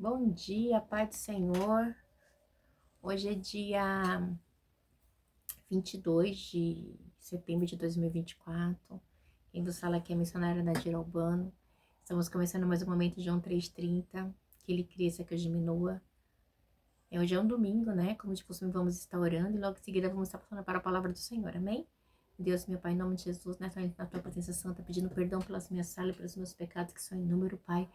Bom dia, Pai do Senhor. Hoje é dia 22 de setembro de 2024. Quem vos fala aqui é a missionária Nadir Albano. Estamos começando mais um momento de João 3,30. Que ele cresça, que eu diminua. Hoje é um domingo, né? Como de costume, vamos estar orando e logo em seguida vamos estar passando para a palavra do Senhor. Amém? Deus, meu Pai, em nome de Jesus, na tua presença santa, pedindo perdão pelas minhas falhas e pelos meus pecados que são em número, Pai.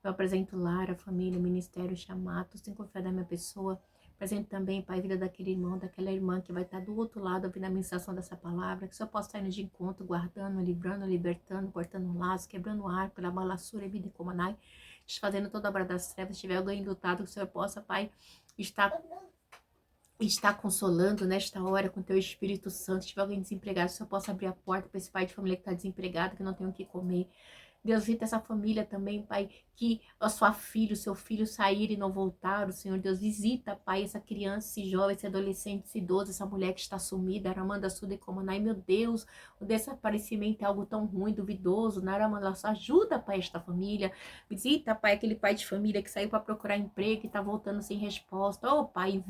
Eu apresento o lar, a família, o ministério, o chamado, sem confiar da minha pessoa. Apresento também, Pai, a vida daquele irmão, daquela irmã que vai estar do outro lado ouvindo a ministração dessa palavra, que só possa estar indo de encontro, guardando, livrando, libertando, cortando um laço, quebrando o arco, da balaçura, vida e comanai, desfazendo toda a obra das trevas. Se tiver alguém lutado, que o Senhor possa, Pai, estar consolando nesta hora com teu Espírito Santo. Se tiver alguém desempregado, que o Senhor possa abrir a porta para esse pai de família que está desempregado, que não tem o que comer. Deus, visita essa família também, Pai, que a sua filha, o seu filho sair e não voltar, o Senhor Deus, visita, Pai, essa criança, esse jovem, esse adolescente, esse idoso, essa mulher que está sumida, Aramanda Suda e Comanai, meu Deus, o desaparecimento é algo tão ruim, duvidoso, Naramanda, ajuda, Pai, esta família, visita, Pai, aquele pai de família que saiu para procurar emprego e está voltando sem resposta, oh, Pai,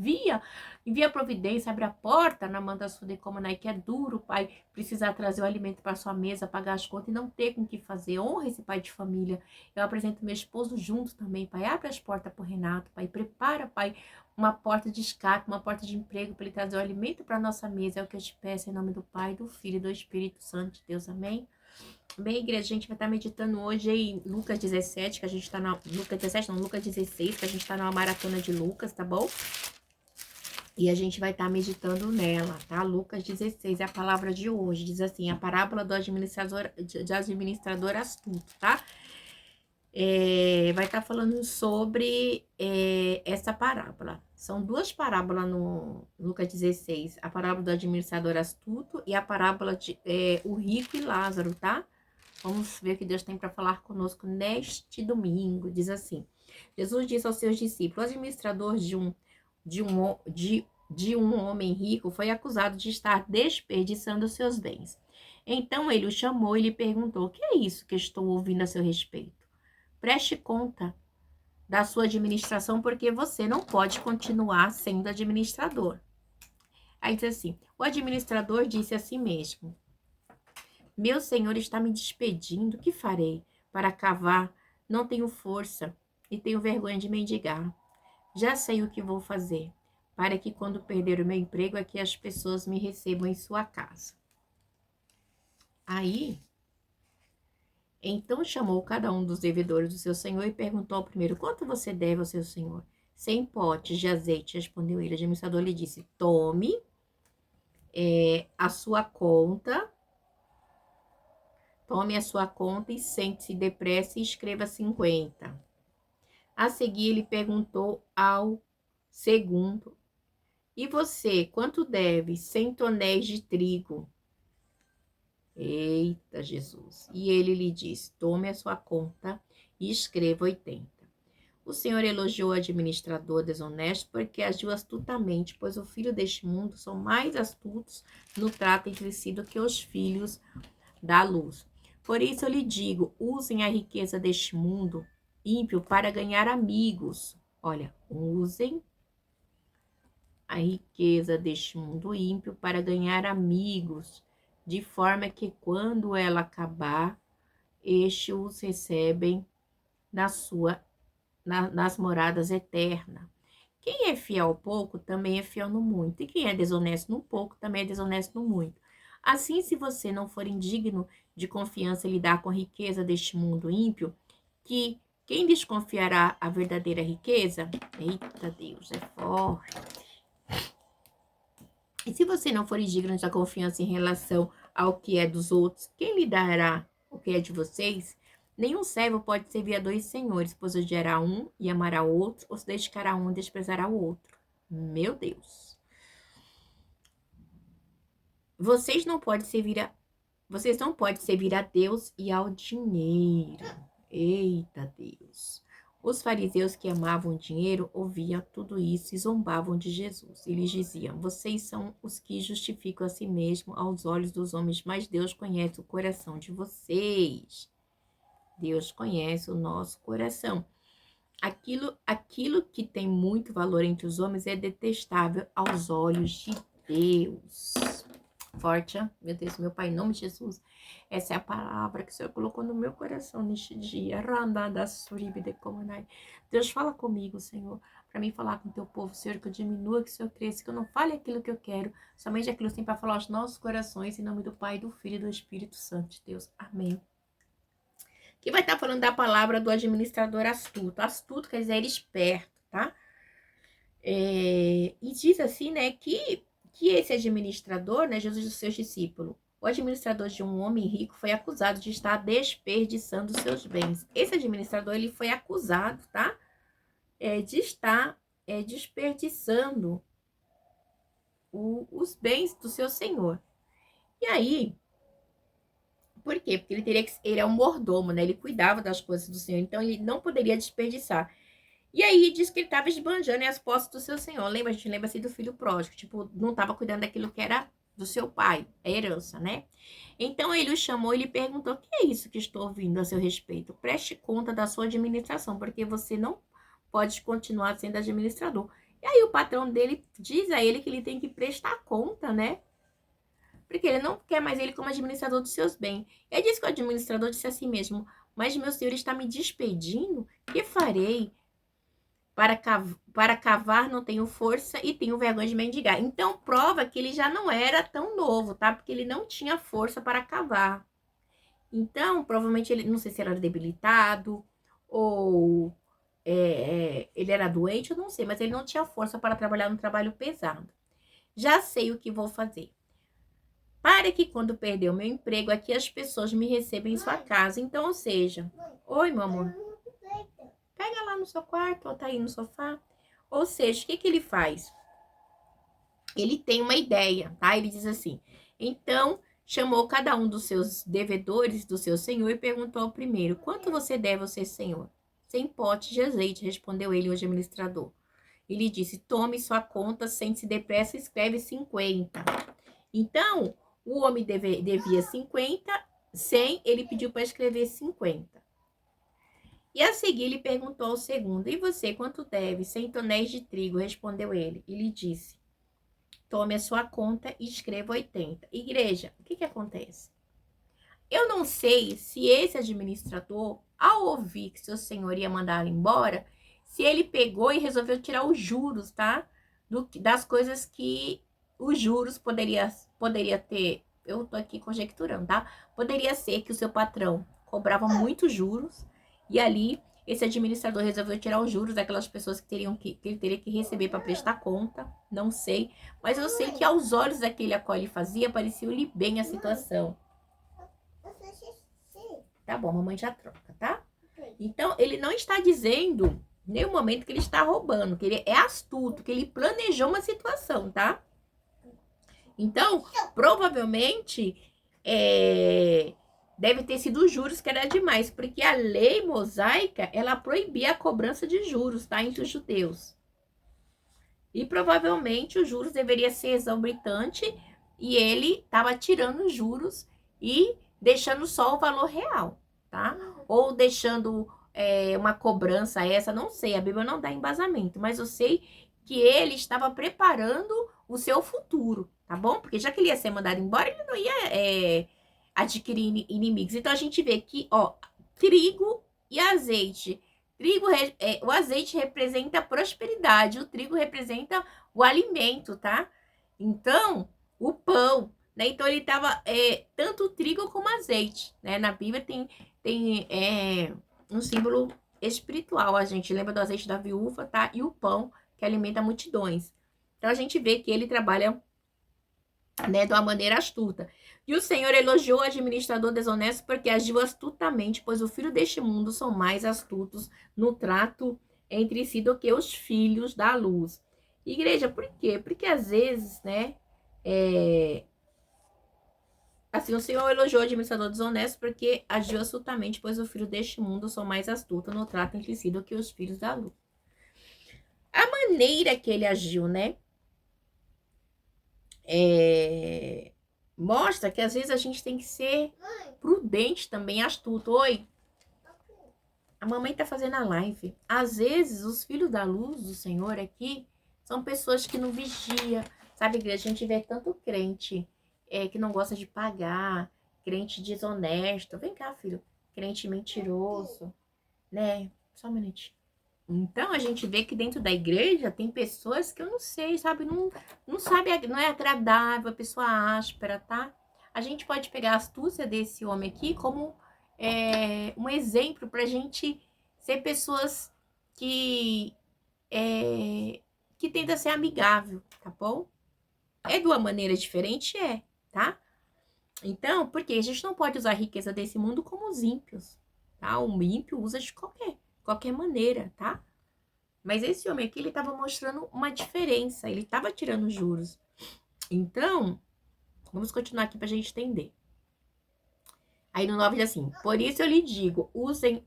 envia providência, abre a porta, Naramanda Suda e Comanai, que é duro, Pai, precisar trazer o alimento para sua mesa, pagar as contas e não ter com o que fazer. Honra esse pai de família. Eu apresento meu esposo junto também, Pai. Abre as portas para o Renato, Pai. Prepara, Pai, uma porta de escape, uma porta de emprego para ele trazer o alimento para nossa mesa. É o que eu te peço em nome do Pai, do Filho e do Espírito Santo de Deus. Amém? Bem, igreja, a gente vai estar meditando hoje em Lucas 17, que a gente está na... Lucas 17, não, Lucas 16, que a gente está numa maratona de Lucas, tá bom? E a gente vai estar meditando nela, tá? Lucas 16 é a palavra de hoje. Diz assim, a parábola do administrador astuto, tá? Vai estar falando sobre essa parábola. São duas parábolas no Lucas 16. A parábola do administrador astuto e a parábola de o rico e Lázaro, tá? Vamos ver o que Deus tem para falar conosco neste domingo. Diz assim, Jesus disse aos seus discípulos, o administrador de um homem rico foi acusado de estar desperdiçando seus bens. Então ele o chamou e lhe perguntou, o que é isso que estou ouvindo a seu respeito? Preste conta da sua administração, porque você não pode continuar sendo administrador. Aí diz assim, o administrador disse a si mesmo, meu senhor está me despedindo, o que farei? Para cavar, não tenho força e tenho vergonha de mendigar. Já sei o que vou fazer, para que quando perder o meu emprego, aqui as pessoas me recebam em sua casa. Aí, então chamou cada um dos devedores do seu senhor e perguntou ao primeiro, quanto você deve ao seu senhor? 100 potes de azeite, respondeu ele. O administrador lhe disse, tome a sua conta, e sente-se depressa e escreva 50. A seguir, ele perguntou ao segundo, e você, quanto deve? 100 tonéis de trigo. Eita, Jesus. E ele lhe disse, tome a sua conta e escreva 80. O Senhor elogiou o administrador desonesto porque agiu astutamente, pois os filhos deste mundo são mais astutos no trato entre si do que os filhos da luz. Por isso eu lhe digo, usem a riqueza deste mundo ímpio para ganhar amigos. Olha, usem a riqueza deste mundo ímpio para ganhar amigos, de forma que quando ela acabar, estes os recebem nas moradas eternas. Quem é fiel ao pouco também é fiel no muito, e quem é desonesto no pouco também é desonesto no muito. Assim, se você não for indigno de confiança e lidar com a riqueza deste mundo ímpio, que quem desconfiará a verdadeira riqueza? Eita Deus, é forte. E se você não for indigno da confiança em relação ao que é dos outros, quem lhe dará o que é de vocês? Nenhum servo pode servir a dois senhores, pois odiará um e amará o outro, ou se dedicará a um e desprezará o outro. Meu Deus. Vocês não podem servir a Deus e ao dinheiro. Eita Deus. Os fariseus que amavam o dinheiro ouviam tudo isso e zombavam de Jesus. E lhes diziam, vocês são os que justificam a si mesmo aos olhos dos homens, mas Deus conhece o coração de vocês. Deus conhece o nosso coração. Aquilo que tem muito valor entre os homens é detestável aos olhos de Deus. Forte, meu Deus, meu Pai, em nome de Jesus. Essa é a palavra que o Senhor colocou no meu coração neste dia. Deus, fala comigo, Senhor, para mim falar com o teu povo, Senhor, que eu diminua, que o Senhor cresça, que eu não fale aquilo que eu quero, somente aquilo que tem para falar aos nossos corações, em nome do Pai, do Filho e do Espírito Santo de Deus. Amém. Que vai estar falando da palavra do administrador astuto. Astuto quer dizer esperto, tá? E diz assim, né, que esse administrador, né, Jesus e os seus discípulos, o administrador de um homem rico foi acusado de estar desperdiçando seus bens. Esse administrador, ele foi acusado, tá? De estar desperdiçando os bens do seu senhor. E aí, por quê? Porque ele é um mordomo, né? Ele cuidava das coisas do senhor, então ele não poderia desperdiçar. E aí diz que ele estava esbanjando as posses do seu senhor. A gente lembra assim do filho pródigo, tipo, não estava cuidando daquilo que era do seu pai, a herança, né? Então ele o chamou e lhe perguntou: o que é isso que estou ouvindo a seu respeito? Preste conta da sua administração, porque você não pode continuar sendo administrador. E aí o patrão dele diz a ele que ele tem que prestar conta, né? Porque ele não quer mais ele como administrador dos seus bens. E aí diz que o administrador disse assim mesmo: mas meu senhor está me despedindo? Que farei? Para cavar não tenho força e tenho vergonha de mendigar. Então, prova que ele já não era tão novo, tá? Porque ele não tinha força para cavar. Então, provavelmente, ele, não sei se ele era debilitado ou ele era doente, eu não sei. Mas ele não tinha força para trabalhar no trabalho pesado. Já sei o que vou fazer. Para que quando perder o meu emprego, aqui as pessoas me recebem em sua casa. Então, ou seja... Oi, meu amor. Pega lá no seu quarto, ou tá aí no sofá. Ou seja, o que ele faz? Ele tem uma ideia, tá? Ele diz assim: então, chamou cada um dos seus devedores do seu senhor e perguntou ao primeiro: quanto você deve ao seu senhor? 100 potes de azeite, respondeu ele, o administrador. Ele disse: tome sua conta, sente-se depressa e escreve 50. Então, o homem devia 50, 100, ele pediu para escrever 50. E a seguir ele perguntou ao segundo: e você quanto deve? 100 tonéis de trigo, respondeu ele. E lhe disse: tome a sua conta e escreva 80. Igreja, o que acontece? Eu não sei se esse administrador, ao ouvir que seu senhor ia mandar ele embora, se ele pegou e resolveu tirar os juros, tá? Das coisas que os juros poderia ter. Eu tô aqui conjecturando, tá? Poderia ser que o seu patrão cobrava muitos juros e ali esse administrador resolveu tirar os juros daquelas pessoas que ele teria que receber para prestar conta. Não sei, mas eu sei que aos olhos daquele a qual ele fazia, parecia-lhe bem a situação. Tá bom, mamãe já troca, tá? Então, ele não está dizendo em nenhum momento que ele está roubando, que ele é astuto, que ele planejou uma situação, tá? Então, provavelmente, deve ter sido os juros que era demais, porque a lei mosaica, ela proibia a cobrança de juros, tá? Entre os judeus. E provavelmente os juros deveria ser exorbitante e ele estava tirando os juros e deixando só o valor real, tá? Ou deixando uma cobrança essa, não sei, a Bíblia não dá embasamento, mas eu sei que ele estava preparando o seu futuro, tá bom? Porque já que ele ia ser mandado embora, ele não ia adquirir inimigos. Então a gente vê que, ó, trigo e azeite. O azeite representa a prosperidade, o trigo representa o alimento, tá? Então, o pão, né? Então ele tava tanto o trigo como o azeite, né? Na Bíblia tem um símbolo espiritual. A gente lembra do azeite da viúva, tá? E o pão que alimenta multidões. Então a gente vê que ele trabalha, né, de uma maneira astuta. E o Senhor elogiou o administrador desonesto porque agiu astutamente, pois os filhos deste mundo são mais astutos no trato entre si do que os filhos da luz. Igreja, por quê? Porque às vezes, né, assim, o Senhor elogiou o administrador desonesto porque agiu astutamente, pois os filhos deste mundo são mais astutos no trato entre si do que os filhos da luz. A maneira que ele agiu, né, mostra que às vezes a gente tem que ser prudente também, astuto. Oi? A mamãe tá fazendo a live. Às vezes, os filhos da luz do Senhor aqui são pessoas que não vigiam. Sabe, igreja, a gente vê tanto crente que não gosta de pagar, crente desonesto. Vem cá, filho. Crente mentiroso, né? Só um minutinho. Então, a gente vê que dentro da igreja tem pessoas que eu não sei, sabe? Não sabe, não é agradável, a pessoa áspera, tá? A gente pode pegar a astúcia desse homem aqui como um exemplo pra gente ser pessoas que, que tentam ser amigável, tá bom? É de uma maneira diferente? É, tá? Então, porque a gente não pode usar a riqueza desse mundo como os ímpios, tá? O ímpio usa de qualquer maneira, tá? Mas esse homem aqui, ele estava mostrando uma diferença, ele estava tirando juros. Então, vamos continuar aqui para a gente entender. Aí no 9 diz assim, por isso eu lhe digo, usem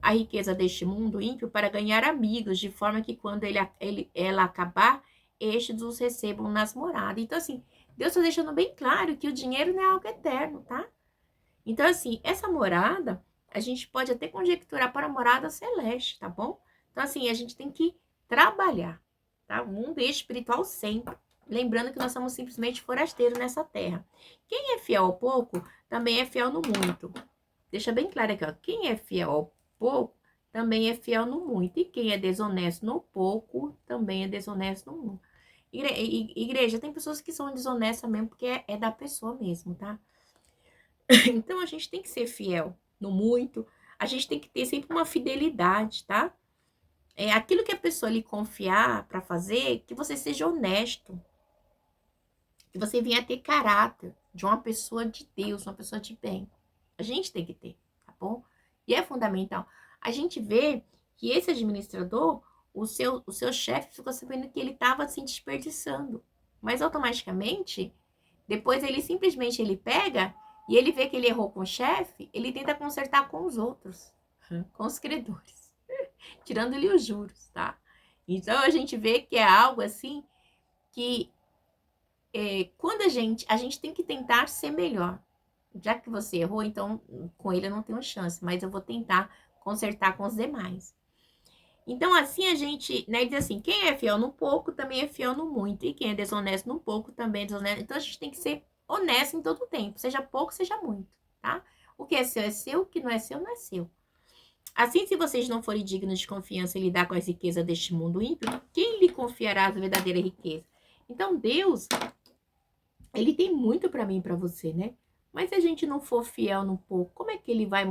a riqueza deste mundo ímpio para ganhar amigos, de forma que quando ela acabar, estes os recebam nas moradas. Então, assim, Deus está deixando bem claro que o dinheiro não é algo eterno, tá? Então, assim, essa morada, a gente pode até conjecturar para a morada celeste, tá bom? Então, assim, a gente tem que trabalhar, tá? O mundo espiritual sempre. Lembrando que nós somos simplesmente forasteiros nessa terra. Quem é fiel ao pouco, também é fiel no muito. Deixa bem claro aqui, ó. Quem é fiel ao pouco, também é fiel no muito. E quem é desonesto no pouco, também é desonesto no muito. Igreja, tem pessoas que são desonestas mesmo, porque é da pessoa mesmo, tá? Então, a gente tem que ser fiel no muito. A gente tem que ter sempre uma fidelidade, tá? É aquilo que a pessoa lhe confiar para fazer, que você seja honesto. Que você venha ter caráter de uma pessoa de Deus, uma pessoa de bem. A gente tem que ter, tá bom? E é fundamental. A gente vê que esse administrador, o seu chefe ficou sabendo que ele estava se desperdiçando. Mas automaticamente, depois ele simplesmente ele pega e ele vê que ele errou com o chefe, ele tenta consertar com os outros, com os credores, tirando-lhe os juros, tá? Então a gente vê que é algo assim que quando a gente tem que tentar ser melhor. Já que você errou, então com ele eu não tenho chance, mas eu vou tentar consertar com os demais. Então, assim a gente, né, diz assim, quem é fiel no pouco também é fiel no muito, e quem é desonesto no pouco também é desonesto. Então, a gente tem que ser honesto em todo o tempo, seja pouco, seja muito, tá? O que é seu, o que não é seu, não é seu. Assim, se vocês não forem dignos de confiança em lidar com as riquezas deste mundo ímpio, quem lhe confiará a verdadeira riqueza? Então, Deus, ele tem muito para mim e para você, né? Mas se a gente não for fiel no pouco, como é que ele vai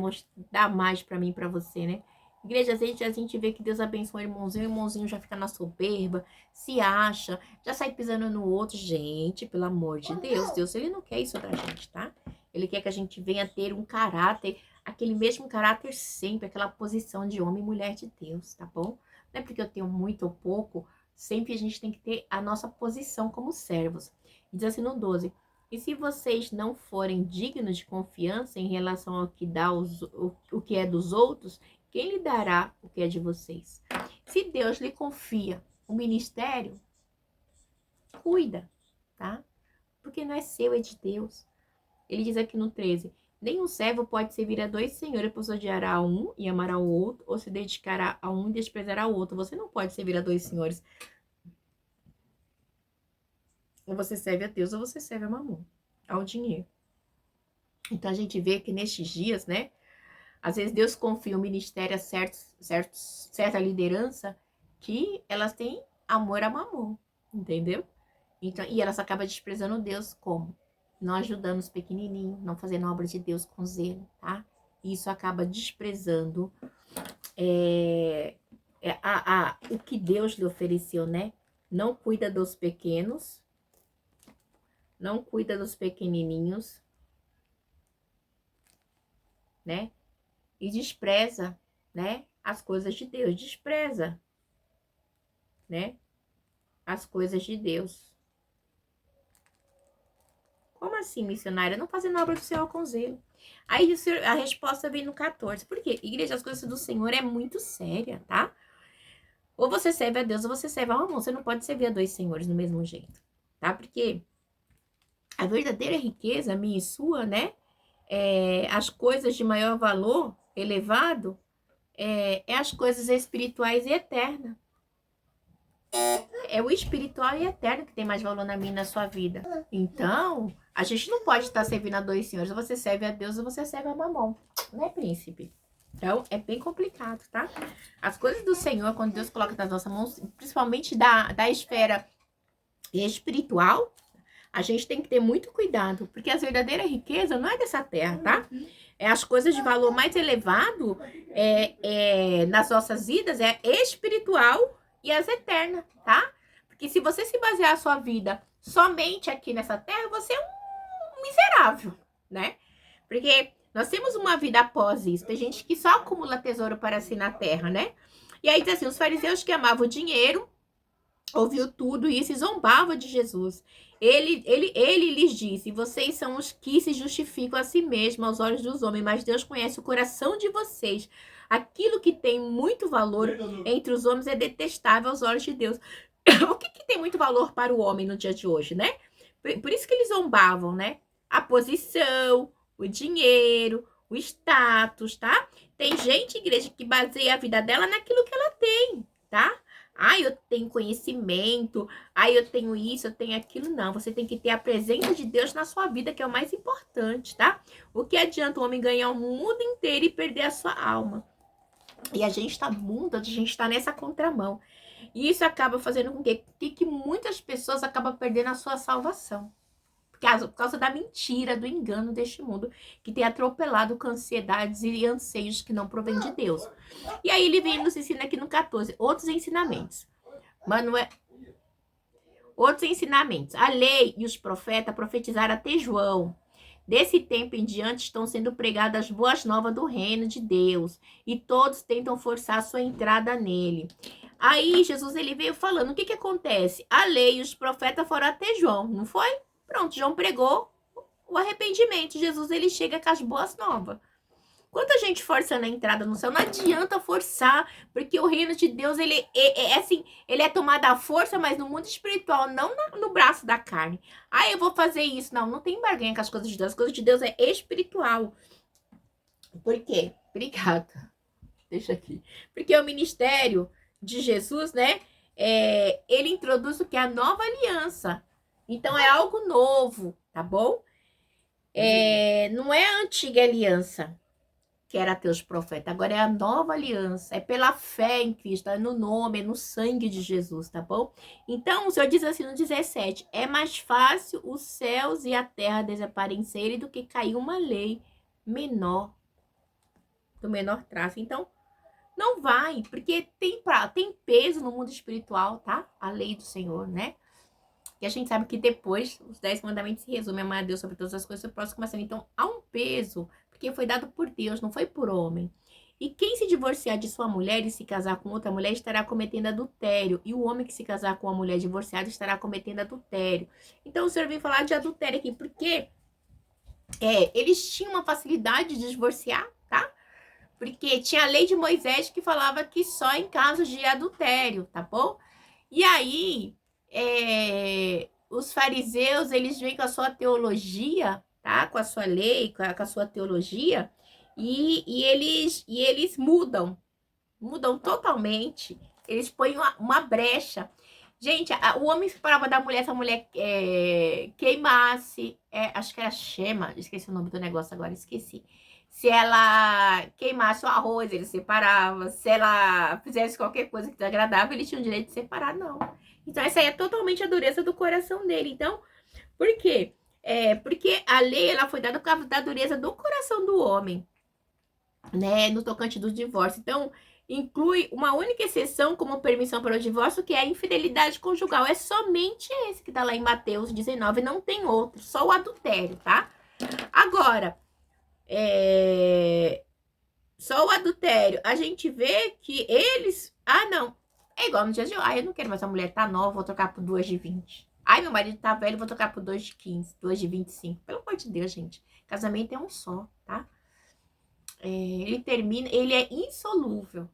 dar mais para mim e para você, né? Igreja, às vezes a gente vê que Deus abençoa o irmãozinho já fica na soberba, se acha, já sai pisando no outro. Gente, pelo amor de Deus, Deus, ele não quer isso da gente, tá? Ele quer que a gente venha ter um caráter, aquele mesmo caráter sempre, aquela posição de homem e mulher de Deus, tá bom? Não é porque eu tenho muito ou pouco, sempre a gente tem que ter a nossa posição como servos. Diz assim no 12, e se vocês não forem dignos de confiança em relação ao que dá o que é dos outros, quem lhe dará o que é de vocês? Se Deus lhe confia o ministério, cuida, tá? Porque não é seu, é de Deus. Ele diz aqui no 13, nenhum servo pode servir a dois senhores, pois odiará a um e amará o outro, ou se dedicará a um e desprezará o outro. Você não pode servir a dois senhores. Ou você serve a Deus, ou você serve a mamon, ao dinheiro. Então, a gente vê que nestes dias, né? Às vezes Deus confia o ministério a certa liderança que elas têm amor a mamon, entendeu? Então, e elas acabam desprezando Deus como? Não ajudando os pequenininhos, não fazendo a obra de Deus com zelo, tá? E isso acaba desprezando o que Deus lhe ofereceu, né? Não cuida dos pequenos, não cuida dos pequenininhos, né? E despreza, né? As coisas de Deus, despreza, né? As coisas de Deus. Como assim, missionária? Não fazendo obra do Senhor com zelo. Aí a resposta vem no 14. Por quê? Igreja, as coisas do Senhor é muito séria, tá? Ou você serve a Deus ou você serve a mamon. Você não pode servir a dois senhores do mesmo jeito, tá? Porque a verdadeira riqueza, minha e sua, né? As coisas de maior valor elevado, é as coisas espirituais e eternas. É o espiritual e eterno que tem mais valor na minha e na sua vida. Então, a gente não pode estar servindo a dois senhores. Ou você serve a Deus ou você serve a Mamon. Né, príncipe? Então, é bem complicado, tá? As coisas do Senhor, quando Deus coloca nas nossas mãos, principalmente da esfera espiritual, a gente tem que ter muito cuidado, porque a verdadeira riqueza não é dessa terra, tá? É as coisas de valor mais elevado nas nossas vidas, é espiritual e as eternas, tá? Porque se você se basear a sua vida somente aqui nessa terra, você é um miserável, né? Porque nós temos uma vida após isso. Tem gente que só acumula tesouro para si na terra, né? E aí diz assim, os fariseus que amavam o dinheiro, ouviu tudo isso e zombava de Jesus. Ele lhes disse, vocês são os que se justificam a si mesmos aos olhos dos homens, mas Deus conhece o coração de vocês. Aquilo que tem muito valor entre os homens é detestável aos olhos de Deus. O que tem muito valor para o homem no dia de hoje, né? Por isso que eles zombavam, né? A posição, o dinheiro, o status, tá? Tem gente, igreja, que baseia a vida dela naquilo que ela tem, tá? Eu tenho conhecimento, eu tenho isso, eu tenho aquilo. Não, você tem que ter a presença de Deus na sua vida, que é o mais importante, tá? O que adianta o homem ganhar o mundo inteiro e perder a sua alma? E a gente tá nessa contramão. E isso acaba fazendo com que muitas pessoas acabam perdendo a sua salvação. Por causa da mentira, do engano deste mundo, que tem atropelado com ansiedades e anseios que não provém de Deus. E aí ele vem nos ensina aqui no 14, outros ensinamentos. Outros ensinamentos. A lei e os profetas profetizaram até João. Desse tempo em diante estão sendo pregadas as boas novas do reino de Deus. E todos tentam forçar a sua entrada nele. Aí Jesus ele veio falando, o que acontece? A lei e os profetas foram até João, não foi? Pronto, João pregou o arrependimento. Jesus ele chega com as boas novas. Quanta gente forçando a entrada no céu, não adianta forçar, porque o reino de Deus, ele assim, ele é tomado à força, mas no mundo espiritual, não no braço da carne. Eu vou fazer isso. Não tem barganha com as coisas de Deus. As coisas de Deus é espiritual. Por quê? Obrigada. Deixa aqui. Porque o ministério de Jesus, né, ele introduz o que é a nova aliança. Então, é algo novo, tá bom? Não é a antiga aliança, que era teus profetas. Agora é a nova aliança. É pela fé em Cristo, é no nome, é no sangue de Jesus, tá bom? Então, o Senhor diz assim no 17, é mais fácil os céus e a terra desaparecerem do que cair uma lei menor, do menor traço. Então, não vai, porque tem peso no mundo espiritual, tá? A lei do Senhor, né? E a gente sabe que depois, os 10 mandamentos se resumem a amar a Deus sobre todas as coisas, o próximo como assim. Então, há um peso, porque foi dado por Deus, não foi por homem. E quem se divorciar de sua mulher e se casar com outra mulher estará cometendo adultério. E o homem que se casar com uma mulher divorciada estará cometendo adultério. Então, o Senhor vem falar de adultério aqui, porque eles tinham uma facilidade de divorciar, tá? Porque tinha a lei de Moisés que falava que só em casos de adultério, tá bom? E aí, os fariseus, eles vêm com a sua teologia, tá? Com a sua lei, com a sua teologia, e eles mudam totalmente. Eles põem uma brecha. Gente, o homem esperava da mulher, se a mulher queimasse, acho que era chema, esqueci o nome do negócio agora, esqueci. Se ela queimasse o arroz, ele separava. Se ela fizesse qualquer coisa que desagradava, ele tinha o direito de separar, não. Então, essa aí é totalmente a dureza do coração dele. Então, por quê? Porque a lei, ela foi dada por causa da dureza do coração do homem, né? No tocante do divórcio. Então, inclui uma única exceção como permissão para o divórcio, que é a infidelidade conjugal. É somente esse que tá lá em Mateus 19, não tem outro. Só o adultério, tá? Agora, só o adultério, a gente vê que eles, não, é igual no dia de hoje, eu não quero mais, a mulher tá nova, vou trocar por 2 de 20. Meu marido tá velho, vou trocar por 2 de 15, 2 de 25. Pelo amor de Deus, gente, casamento é um só, tá? Ele termina, ele é insolúvel.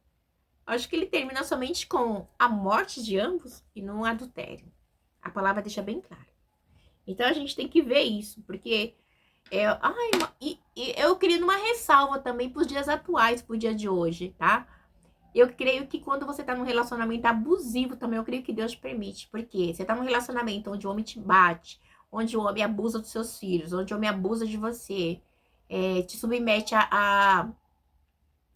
Acho que ele termina somente com a morte de ambos e não adultério. A palavra deixa bem claro. Então a gente tem que ver isso, porque E eu queria uma ressalva também para os dias atuais, para o dia de hoje, tá? Eu creio que quando você tá num relacionamento abusivo também, eu creio que Deus permite. Porque você tá num relacionamento onde o homem te bate, onde o homem abusa dos seus filhos, onde o homem abusa de você, te submete a,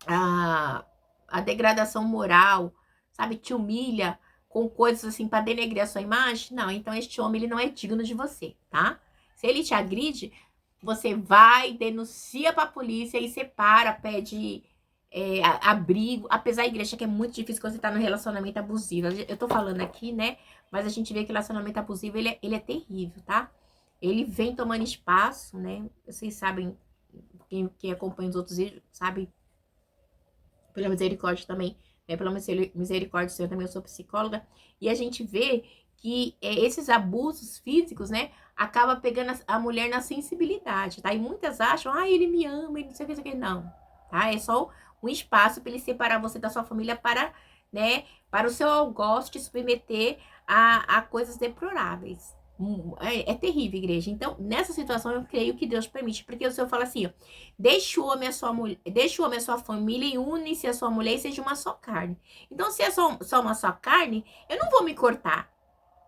a degradação moral, sabe? Te humilha com coisas assim para denegrir a sua imagem. Não, então este homem ele não é digno de você, tá? Se ele te agride, você vai, denuncia para a polícia e separa, pede abrigo. Apesar da igreja que é muito difícil quando você tá no relacionamento abusivo. Eu tô falando aqui, né? Mas a gente vê que relacionamento abusivo ele é terrível, tá? Ele vem tomando espaço, né? Vocês sabem, quem acompanha os outros vídeos, sabe pela misericórdia também, né? Pela misericórdia do Senhor também, eu sou psicóloga, e a gente vê que esses abusos físicos, né, acaba pegando a mulher na sensibilidade, tá? E muitas acham, ele me ama, e não sei o que, não, tá? É só um espaço para ele separar você da sua família para, né, para o seu algoz te submeter a coisas deploráveis. É terrível, igreja. Então, nessa situação, eu creio que Deus permite, porque o Senhor fala assim, ó, deixa o homem a sua mulher, deixa o homem a sua família e une-se a sua mulher e seja uma só carne. Então, se é só uma só carne, eu não vou me cortar.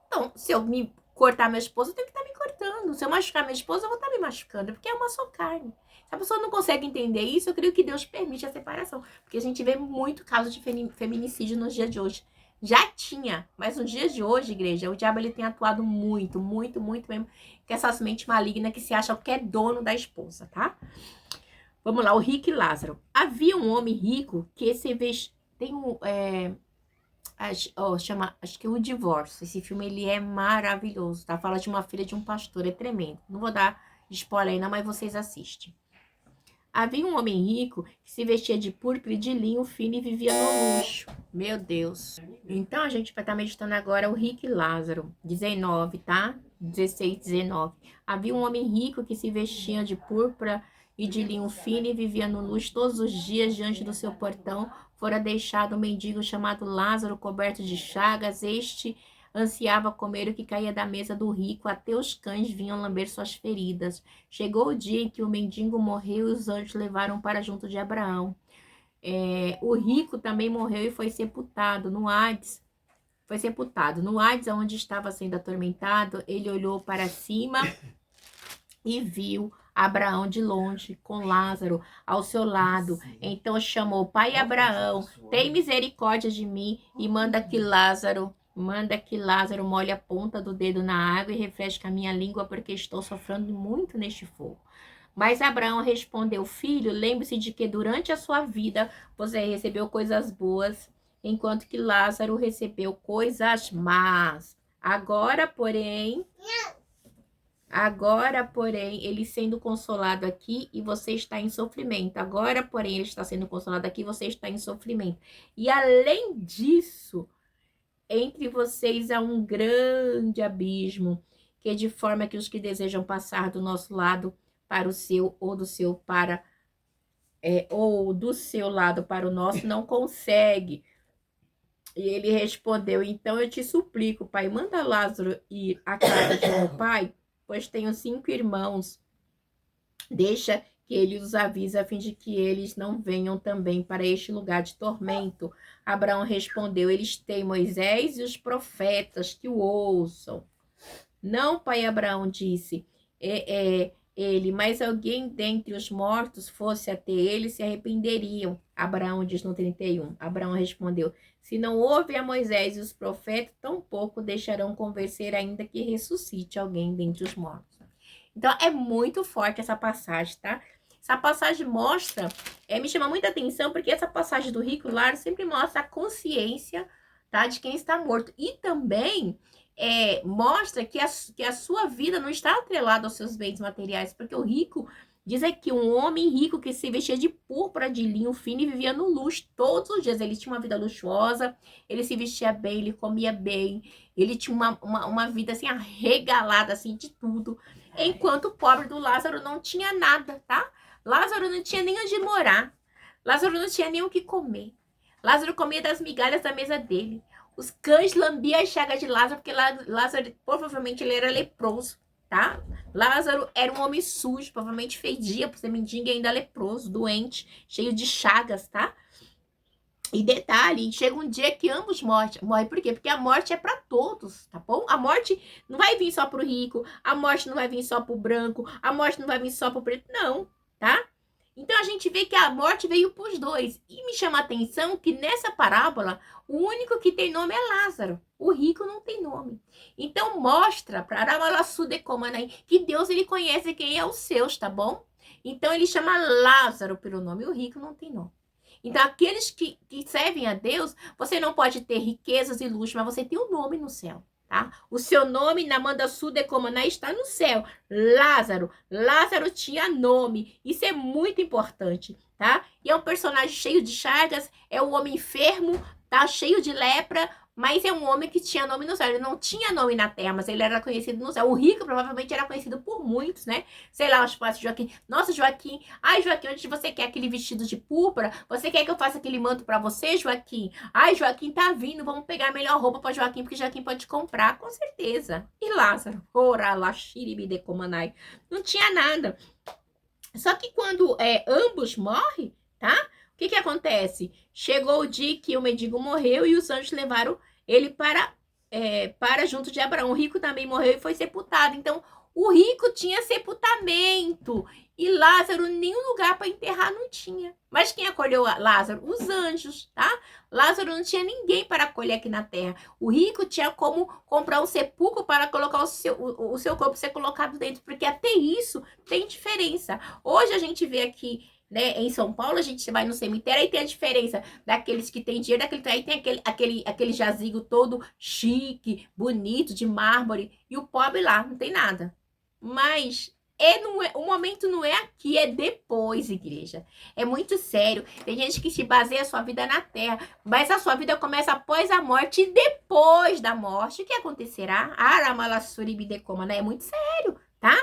Então, se eu me cortar meu esposo, eu tenho que estar me cortando. Se eu machucar minha esposa, eu vou estar me machucando, porque é uma só carne. Se a pessoa não consegue entender isso, eu creio que Deus permite a separação. Porque a gente vê muito caso de feminicídio nos dias de hoje. Já tinha, mas nos dias de hoje, igreja, o diabo ele tem atuado muito, muito, muito mesmo, com essas mentes malignas que se acham que é dono da esposa, tá? Vamos lá, o rico e Lázaro. Havia um homem rico que se vestia. Tem um. Chama, acho que é O Divórcio. Esse filme ele é maravilhoso, tá? Fala de uma filha de um pastor, é tremendo. Não vou dar spoiler ainda, mas vocês assistem. Havia um homem rico que se vestia de púrpura e de linho fino e vivia no luxo. Meu Deus. Então a gente vai estar meditando agora o rico e Lázaro. 19, tá? 16, 19. Havia um homem rico que se vestia de púrpura e de linho fino e vivia no luxo todos os dias diante do seu portão. Fora deixado um mendigo chamado Lázaro, coberto de chagas. Este ansiava comer o que caía da mesa do rico, até os cães vinham lamber suas feridas. Chegou o dia em que o mendigo morreu e os anjos levaram para junto de Abraão. O rico também morreu e foi sepultado no Hades. Foi sepultado no Hades, onde estava sendo atormentado. Ele olhou para cima e viu Abraão de longe, com Lázaro ao seu lado. Então chamou: Pai Abraão, tem misericórdia de mim e manda que Lázaro molhe a ponta do dedo na água e refresque a minha língua, porque estou sofrendo muito neste fogo. Mas Abraão respondeu: Filho, lembre-se de que durante a sua vida você recebeu coisas boas, enquanto que Lázaro recebeu coisas más. Agora, porém, ele sendo consolado aqui e você está em sofrimento. Agora, porém, ele está sendo consolado aqui e você está em sofrimento. E além disso, entre vocês há um grande abismo, que é de forma que os que desejam passar do nosso lado para o seu, ou do seu para ou do seu lado para o nosso, não consegue. E ele respondeu: Então eu te suplico, pai, manda Lázaro ir à casa de meu pai, pois tenho 5 irmãos. Deixa que ele os avise, a fim de que eles não venham também para este lugar de tormento. Abraão respondeu: Eles têm Moisés e os profetas, que o ouçam. Não, pai, Abraão disse ele, mas alguém dentre os mortos fosse até ele, se arrependeriam. Abraão diz no 31. Abraão respondeu: Se não houve a Moisés e os profetas, tampouco deixarão convencer, ainda que ressuscite alguém dentre os mortos. Então, é muito forte essa passagem, tá? Essa passagem mostra, me chama muita atenção, porque essa passagem do rico Lázaro sempre mostra a consciência, tá, de quem está morto. E também mostra que a sua vida não está atrelada aos seus bens materiais, porque o rico, diz aqui, um homem rico que se vestia de púrpura de linho fino e vivia no luxo todos os dias. Ele tinha uma vida luxuosa, ele se vestia bem, ele comia bem, ele tinha uma vida assim, arregalada assim, de tudo. Enquanto o pobre do Lázaro não tinha nada, tá? Lázaro não tinha nem onde morar. Lázaro não tinha nem o que comer. Lázaro comia das migalhas da mesa dele. Os cães lambiam as chagas de Lázaro, porque Lázaro, provavelmente, ele era leproso. tá? Lázaro era um homem sujo, provavelmente fedia por ser mendigo e ainda leproso, doente, cheio de chagas, tá? E detalhe, chega um dia que ambos morrem. Por quê? Porque a morte é para todos, tá bom? A morte não vai vir só pro rico, a morte não vai vir só pro branco, a morte não vai vir só pro preto, não, tá? Então a gente vê que a morte veio pros dois. E me chama a atenção que nessa parábola, o único que tem nome é Lázaro. O rico não tem nome. Então mostra para Aramalasudecomanai que Deus ele conhece quem é os seus, tá bom? Então ele chama Lázaro pelo nome, o rico não tem nome. Então, aqueles que servem a Deus, você não pode ter riquezas e luxo, mas você tem um nome no céu, tá? O seu nome na Manda Sudecomaná está no céu. Lázaro. Lázaro tinha nome. Isso é muito importante, tá? E é um personagem cheio de chagas, é um homem enfermo, tá? Cheio de lepra, mas é um homem que tinha nome no céu. Ele não tinha nome na terra, mas ele era conhecido no céu. O rico provavelmente era conhecido por muitos, né? Sei lá, tipo, Joaquim. Nossa, Joaquim. Ai, Joaquim, onde você quer aquele vestido de púrpura? Você quer que eu faça aquele manto pra você, Joaquim? Ai, Joaquim tá vindo. Vamos pegar a melhor roupa pra Joaquim, porque Joaquim pode comprar, com certeza. E Lázaro? Ora, laxiribidecomanai. Não tinha nada. Só que quando ambos morrem, tá? O que acontece? Chegou o dia que o mendigo morreu e os anjos levaram ele para junto de Abraão. O rico também morreu e foi sepultado. Então, o rico tinha sepultamento e Lázaro nenhum lugar para enterrar não tinha. Mas quem acolheu Lázaro? Os anjos, tá? Lázaro não tinha ninguém para acolher aqui na terra. O rico tinha como comprar um sepulcro para colocar o seu corpo ser colocado dentro, porque até isso tem diferença. Hoje a gente vê aqui, né, em São Paulo, a gente vai no cemitério e tem a diferença daqueles que têm dinheiro, aí tem aquele jazigo todo chique, bonito, de mármore, e o pobre lá não tem nada. Mas o momento não é aqui, é depois, igreja. É muito sério. Tem gente que se baseia a sua vida na terra, mas a sua vida começa após a morte e depois da morte. O que acontecerá? É muito sério, tá?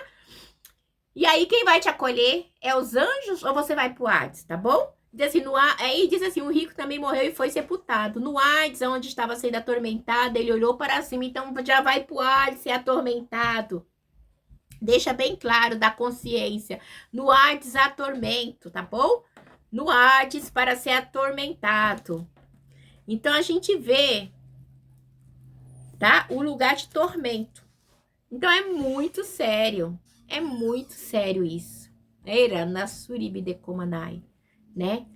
E aí, quem vai te acolher é os anjos ou você vai pro Hades, tá bom? Diz assim, aí diz assim, o rico também morreu e foi sepultado. No Hades, onde estava sendo atormentado, ele olhou para cima, então já vai pro Hades ser atormentado. Deixa bem claro da consciência. No Hades, atormento, tá bom? No Hades, para ser atormentado. Então, a gente vê, tá? O lugar de tormento. Então, é muito sério. É muito sério isso. Era na Suribidecomanai, né?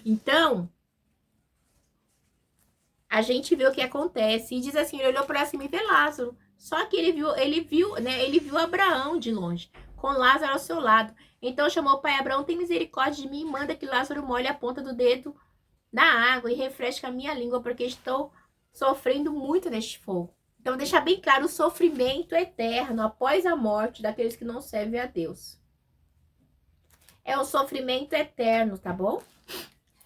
Então, a gente vê o que acontece. E diz assim, ele olhou para cima e vê Lázaro. Só que ele viu Abraão de longe, com Lázaro ao seu lado. Então chamou o pai Abraão, tem misericórdia de mim e manda que Lázaro molhe a ponta do dedo na água e refresque a minha língua, porque estou sofrendo muito neste fogo. Então deixa bem claro o sofrimento eterno após a morte daqueles que não servem a Deus. É um sofrimento eterno, tá bom?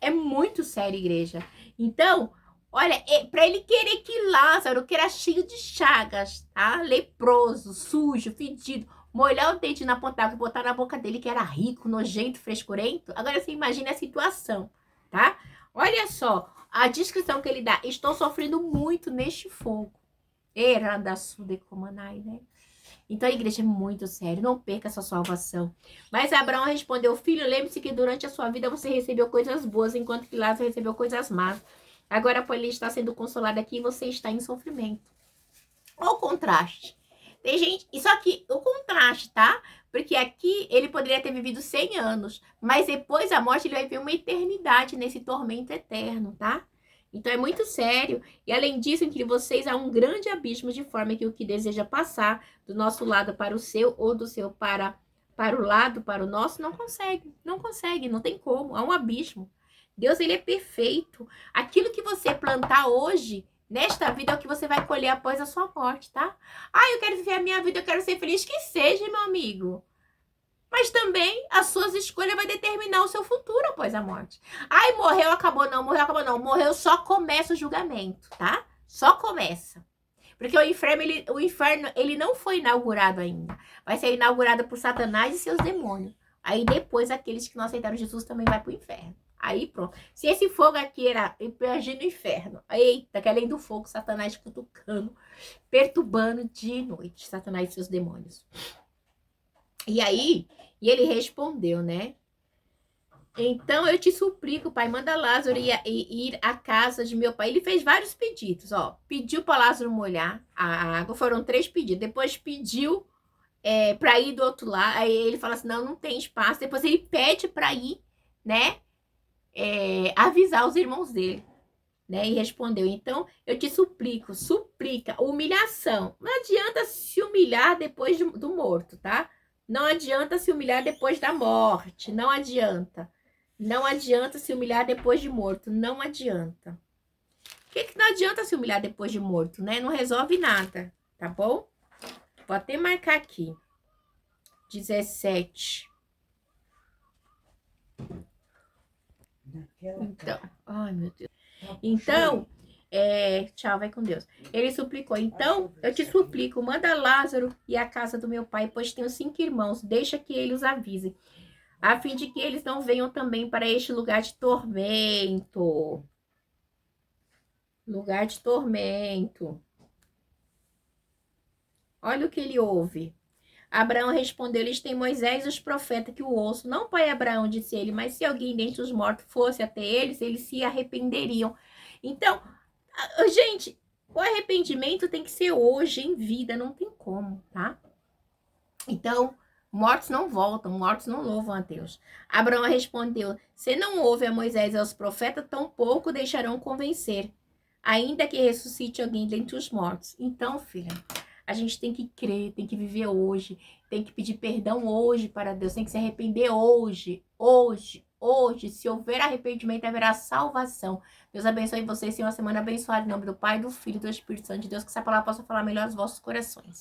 É muito sério, igreja. Então, olha, para ele querer que Lázaro, que era cheio de chagas, tá? Leproso, sujo, fedido, molhar o dedo na ponta d'água e botar na boca dele, que era rico, nojento, frescurento. Agora você imagina a situação, tá? Olha só, a descrição que ele dá. Estou sofrendo muito neste fogo. Era da Sudecomanai, né? Então a igreja é muito sério, não perca a sua salvação. Mas Abraão respondeu, filho, lembre-se que durante a sua vida você recebeu coisas boas, enquanto que Lázaro recebeu coisas más. Agora, por ele estar sendo consolado aqui, você está em sofrimento. Olha o contraste. Tem gente, isso aqui, o contraste, tá? Porque aqui ele poderia ter vivido 100 anos, mas depois da morte ele vai viver uma eternidade nesse tormento eterno, tá? Então é muito sério. E além disso, entre vocês há um grande abismo, de forma que o que deseja passar do nosso lado para o seu, ou do seu para o lado, para o nosso, não consegue. Não consegue, não tem como. Há um abismo. Deus, ele é perfeito. Aquilo que você plantar hoje, nesta vida, é o que você vai colher após a sua morte, tá? Ah, eu quero viver a minha vida, eu quero ser feliz. Que seja, meu amigo. Mas também as suas escolhas vai determinar o seu futuro após a morte. Ai, morreu, acabou não, morreu, acabou não. Morreu, só começa o julgamento, tá? Só começa. Porque o inferno, ele não foi inaugurado ainda. Vai ser inaugurado por Satanás e seus demônios. Aí depois, aqueles que não aceitaram Jesus também vai pro inferno. Aí pronto. Se esse fogo aqui era pra agir no inferno, eita, que além do fogo, Satanás cutucando, perturbando dia e noite, Satanás e seus demônios. E aí, e ele respondeu, né? Então eu te suplico, pai, manda Lázaro ir à casa de meu pai. Ele fez vários pedidos, ó. Pediu para Lázaro molhar a água, foram 3 pedidos. Depois pediu para ir do outro lado. Aí ele fala assim: não, não tem espaço. Depois ele pede para ir, né? Avisar os irmãos dele, né? E respondeu: então eu te suplico, suplica, humilhação. Não adianta se humilhar depois do morto, tá? Não adianta se humilhar depois da morte, não adianta. Não adianta se humilhar depois de morto, não adianta. Por que não adianta se humilhar depois de morto, né? Não resolve nada, tá bom? Vou até marcar aqui. 17. Então, ai meu Deus. Então, tchau, vai com Deus. Ele suplicou, então, eu te suplico, manda Lázaro e a casa do meu pai, pois tenho 5 irmãos, deixa que ele os avise, a fim de que eles não venham também para este lugar de tormento. Lugar de tormento. Olha o que ele ouve. Abraão respondeu, eles têm Moisés e os profetas que o ouçam. Não, pai Abraão, disse ele, mas se alguém dentre os mortos fosse até eles se arrependeriam. Então, gente, o arrependimento tem que ser hoje, em vida, não tem como, tá? Então, mortos não voltam, mortos não louvam a Deus. Abraão respondeu, se não ouve a Moisés e aos profetas, tampouco deixarão convencer, ainda que ressuscite alguém dentre os mortos. Então, filha, a gente tem que crer, tem que viver hoje, tem que pedir perdão hoje para Deus, tem que se arrepender hoje, hoje, hoje. Se houver arrependimento, haverá salvação. Deus abençoe vocês, tenham uma semana abençoada, em nome do Pai, do Filho e do Espírito Santo de Deus, que essa palavra possa falar melhor aos vossos corações.